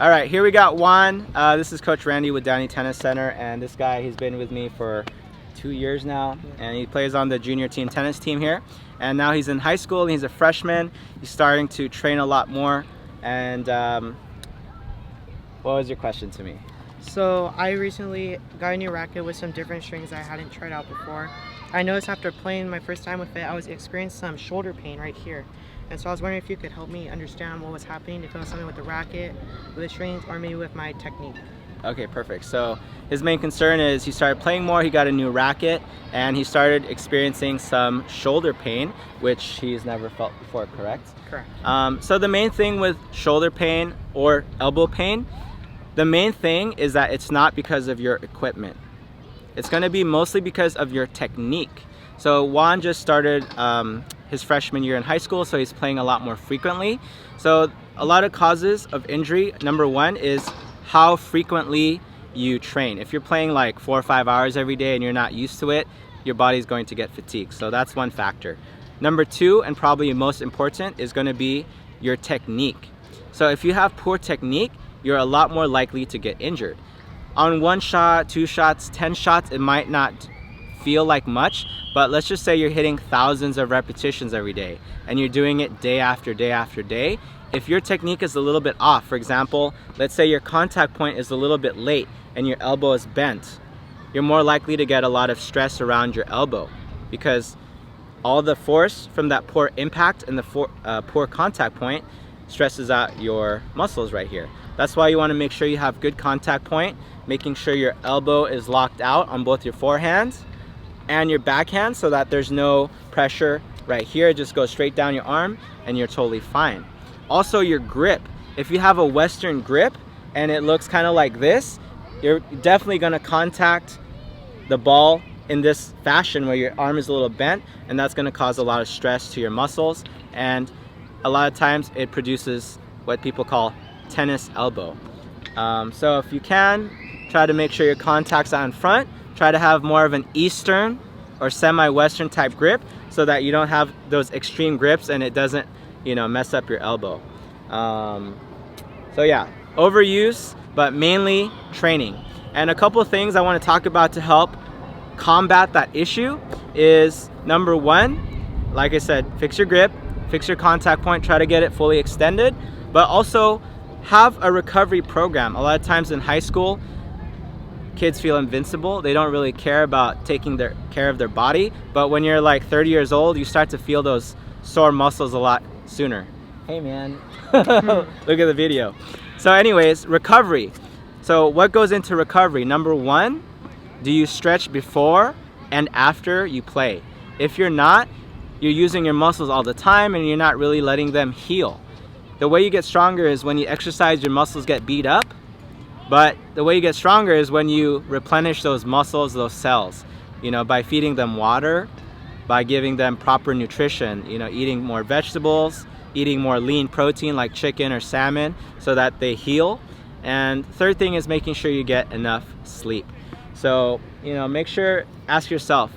All right, here we got Juan. This is Coach Randy with Downey Tennis Center, and this guy, he's been with me for 2 years now, and he plays on the junior team tennis team here. And now he's in high school, and he's a freshman. He's starting to train a lot more. And what was your question to me? So I recently got a new racket with some different strings I hadn't tried out before. I noticed after playing my first time with it, I was experiencing some shoulder pain right here. And so I was wondering if you could help me understand what was happening, if it was something with the racket, with the strings, or maybe with my technique. Okay, perfect. So his main concern is he started playing more, he got a new racket, and he started experiencing some shoulder pain, which he's never felt before, correct? Correct. So the main thing with shoulder pain or elbow pain, the main thing is that it's not because of your equipment. It's going to be mostly because of your technique. So Juan just started his freshman year in high school, so he's playing a lot more frequently. So a lot of causes of injury, number one is how frequently you train. If you're playing like 4 or 5 hours every day and you're not used to it, your body's going to get fatigued. So that's one factor. Number two, and probably most important, is going to be your technique. So if you have poor technique, you're a lot more likely to get injured. On 1 shot, 2 shots, 10 shots, it might not feel like much, but let's just say you're hitting thousands of repetitions every day and you're doing it day after day after day. If your technique is a little bit off, for example, let's say your contact point is a little bit late and your elbow is bent, you're more likely to get a lot of stress around your elbow because all the force from that poor impact and the poor contact point stresses out your muscles right here. That's why you want to make sure you have good contact point, making sure your elbow is locked out on both your forehands and your backhand so that there's no pressure right here. It just goes straight down your arm and you're totally fine. Also your grip. If you have a Western grip and it looks kind of like this, you're definitely going to contact the ball in this fashion where your arm is a little bent, and that's going to cause a lot of stress to your muscles, and a lot of times it produces what people call tennis elbow. So if you can, try to make sure your contact's out in front. Try to have more of an Eastern or semi-Western type grip so that you don't have those extreme grips and it doesn't, mess up your elbow. So yeah, overuse, but mainly training. And a couple of things I want to talk about to help combat that issue is, number one, like I said, fix your grip, fix your contact point, try to get it fully extended, but also have a recovery program. A lot of times in high school, kids feel invincible. They don't really care about taking care of their body, but when you're like 30 years old, you start to feel those sore muscles a lot sooner. Hey man, look at the video. So anyways, recovery. So what goes into recovery? Number one, do you stretch before and after you play? If you're not, you're using your muscles all the time and you're not really letting them heal. The way you get stronger is when you exercise, your muscles get beat up. But the way you get stronger is when you replenish those muscles, those cells, by feeding them water, by giving them proper nutrition, eating more vegetables, eating more lean protein like chicken or salmon so that they heal. And third thing is making sure you get enough sleep. So, make sure, ask yourself,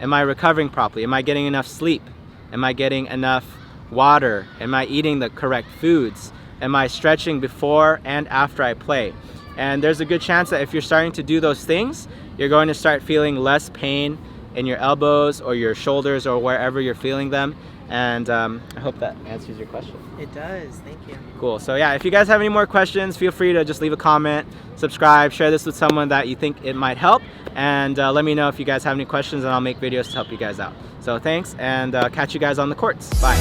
am I recovering properly? Am I getting enough sleep? Am I getting enough water? Am I eating the correct foods? Am I stretching before and after I play? And there's a good chance that if you're starting to do those things, you're going to start feeling less pain in your elbows or your shoulders or wherever you're feeling them. And I hope that answers your question. It does, thank you. Cool. So yeah, if you guys have any more questions, feel free to just leave a comment, subscribe, share this with someone that you think it might help, and let me know if you guys have any questions and I'll make videos to help you guys out. So thanks, and catch you guys on the courts. Bye.